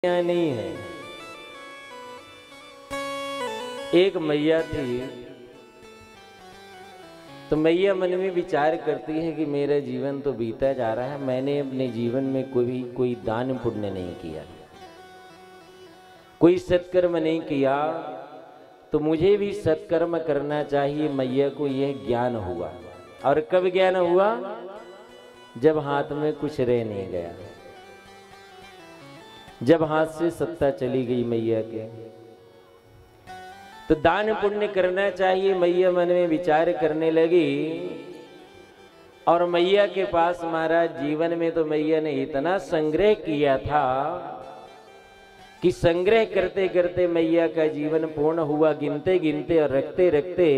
यहाँ नहीं है। एक मैया थी, तो मैया मन में विचार करती है कि मेरा जीवन तो बीता जा रहा है, मैंने अपने जीवन में कोई दान पुण्य नहीं किया, कोई सत्कर्म नहीं किया, तो मुझे भी सत्कर्म करना चाहिए। मैया को यह ज्ञान हुआ। और कब ज्ञान हुआ? जब हाथ में कुछ रह नहीं गया, जब हाथ से सत्ता चली गई मैया के। तो दान पुण्य करना चाहिए, मैया मन में विचार करने लगी। और मैया के पास महाराज जीवन में तो मैया ने इतना संग्रह किया था कि संग्रह करते करते मैया का जीवन पूर्ण हुआ। गिनते गिनते और रखते रखते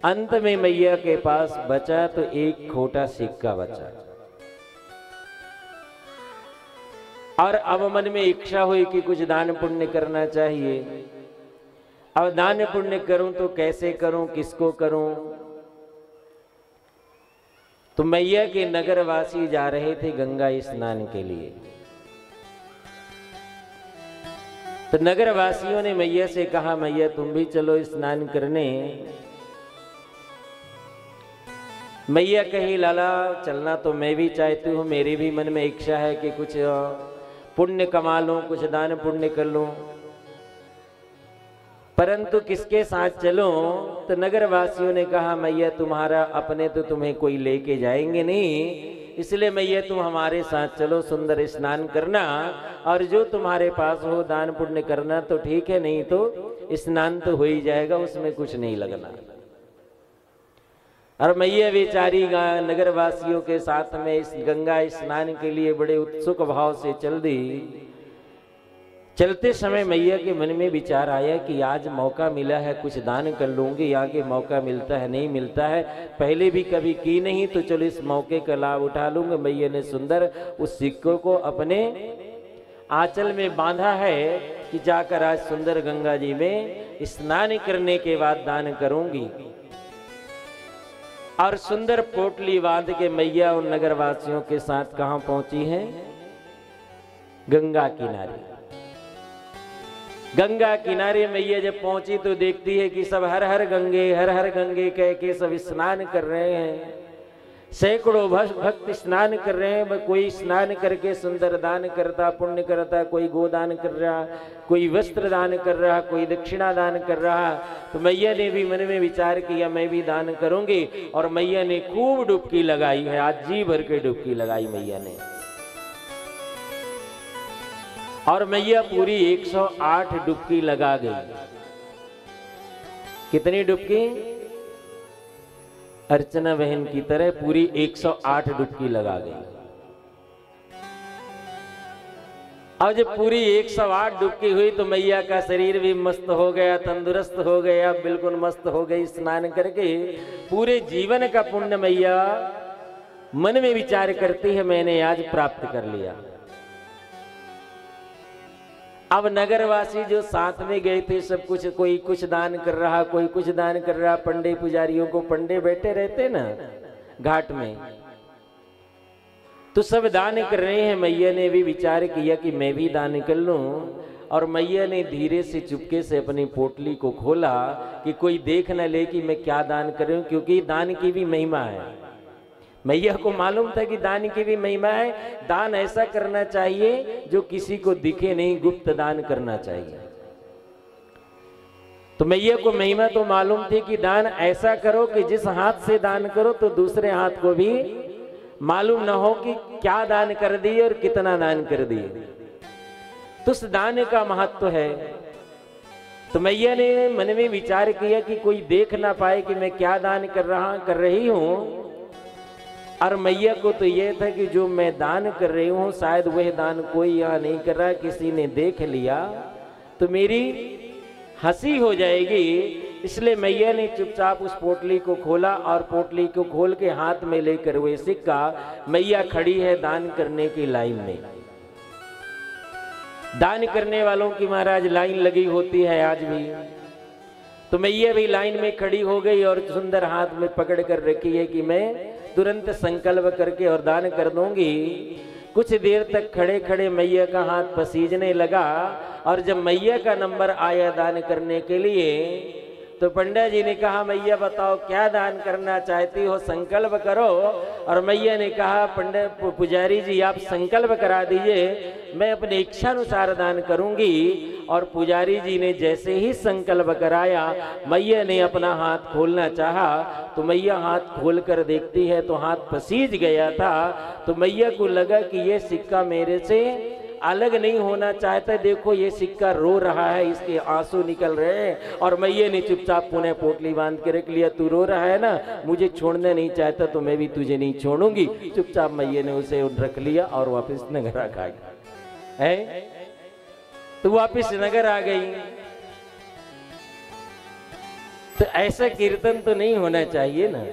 अंत में मैया के पास बचा तो एक खोटा सिक्का बचा। और अब मन में इच्छा हुई कि कुछ दान पुण्य करना चाहिए। अब दान पुण्य करूं तो कैसे करूं, किसको करूं? तो मैया के नगरवासी जा रहे थे गंगा स्नान के लिए। तो नगरवासियों ने मैया से कहा, मैया तुम भी चलो स्नान करने। मैया कही, लाला चलना तो मैं भी चाहती हूँ, मेरी भी मन में इच्छा है कि कुछ पुण्य कमा लूं, कुछ दान पुण्य कर लूं, परंतु किसके साथ चलूं? तो नगरवासियों ने कहा, मैया तुम्हारा अपने तो तुम्हें कोई लेके जाएंगे नहीं, इसलिए मैया तुम हमारे साथ चलो, सुंदर स्नान करना, और जो तुम्हारे पास हो दान पुण्य करना तो ठीक है, नहीं तो स्नान तो हो ही जाएगा, उसमें कुछ नहीं लगना। और मैया बेचारी नगरवासियों के साथ में इस गंगा स्नान के लिए बड़े उत्सुक भाव से चल दी। चलते समय मैया के मन में विचार आया कि आज मौका मिला है, कुछ दान कर लूंगी, आगे मौका मिलता है नहीं मिलता है, पहले भी कभी की नहीं, तो चलो इस मौके का लाभ उठा लूंगा। मैया ने सुंदर उस सिक्के को अपने आंचल में बांधा है कि जाकर आज सुंदर गंगा जी में स्नान करने के बाद दान करूंगी। और सुंदर पोटली बांध के मैया उन नगरवासियों के साथ कहां पहुंची हैं? गंगा किनारे। गंगा किनारे मैया जब पहुंची तो देखती है कि सब हर हर गंगे कह के सब स्नान कर रहे हैं। सैकड़ों भक्त स्नान कर रहे हैं। कोई स्नान करके सुंदर दान करता, पुण्य करता, कोई गोदान कर रहा, कोई वस्त्र दान कर रहा, कोई दक्षिणा दान कर रहा। तो मैया ने भी मन में विचार किया, मैं भी दान करूंगी। और मैया ने खूब डुबकी लगाई है, आज जी भर के डुबकी लगाई मैया ने। और मैया पूरी 108 डुबकी लगा गई। कितनी डुबकी? अर्चना बहन की तरह पूरी 108 डुबकी लगा गई। अब जब पूरी 108 डुबकी हुई तो मैया का शरीर भी मस्त हो गया, तंदुरुस्त हो गया, बिल्कुल मस्त हो गई स्नान करके। पूरे जीवन का पुण्य मैया मन में विचार करती है, मैंने आज प्राप्त कर लिया। अब नगरवासी जो साथ में गए थे सब कोई कुछ दान कर रहा, कोई कुछ दान कर रहा। पंडे पुजारियों को, पंडे बैठे रहते ना घाट में, तो सब दान कर रहे हैं। मैया ने भी विचार किया कि मैं भी दान कर लूं। और मैया ने धीरे से चुपके से अपनी पोटली को खोला कि कोई देख न ले कि मैं क्या दान कर रही हूं, क्योंकि दान की भी महिमा है। मैया को मालूम था कि दान की भी महिमा है। दान ऐसा करना चाहिए जो किसी को दिखे नहीं, गुप्त दान करना चाहिए। तो मैया को महिमा तो मालूम थी कि दान ऐसा करो कि जिस हाथ से दान करो तो दूसरे हाथ को भी मालूम न हो कि क्या दान कर दिए और कितना दान कर दिए। तो उस दान का महत्व है। तो मैया ने मन में विचार किया कि कोई देख ना पाए कि मैं क्या दान कर रही हूं। और मैया को तो यह था कि जो मैं दान कर रही हूं शायद वह दान कोई यहाँ नहीं कर रहा, किसी ने देख लिया तो मेरी हंसी हो जाएगी। इसलिए मैया ने चुपचाप उस पोटली को खोला, और पोटली को खोल के हाथ में लेकर हुए सिक्का मैया खड़ी है दान करने की लाइन में। दान करने वालों की महाराज लाइन लगी होती है आज भी। तो मैया भी लाइन में खड़ी हो गई और सुंदर हाथ में पकड़ कर रखी है कि मैं तुरंत संकल्प करके और दान कर दूंगी। कुछ देर तक खड़े खड़े मैया का हाथ पसीजने लगा और जब मैया का नंबर आया दान करने के लिए तो पंडित जी ने कहा मैया बताओ क्या दान करना चाहती हो, संकल्प करो। और मैया ने कहा पंडित पुजारी जी आप संकल्प करा दीजिए, मैं अपनी इच्छा अनुसार दान करूंगी। और पुजारी जी ने जैसे ही संकल्प कराया, मैया ने अपना हाथ खोलना चाहा तो मैया हाथ खोल कर देखती है तो हाथ पसीज गया था। तो मैया को लगा कि ये सिक्का मेरे से अलग नहीं होना चाहता, देखो ये सिक्का रो रहा है, इसके आंसू निकल रहे हैं। और मैया ने चुपचाप पुनः पोटली बांध के रख लिया, तू रो रहा है ना, मुझे छोड़ना नहीं चाहता तो मैं भी तुझे नहीं छोड़ूंगी। चुपचाप मैया ने उसे रख लिया और वापस नगर आ गई है, तो वापस नगर आ गई। तो ऐसा कीर्तन तो नहीं होना चाहिए ना।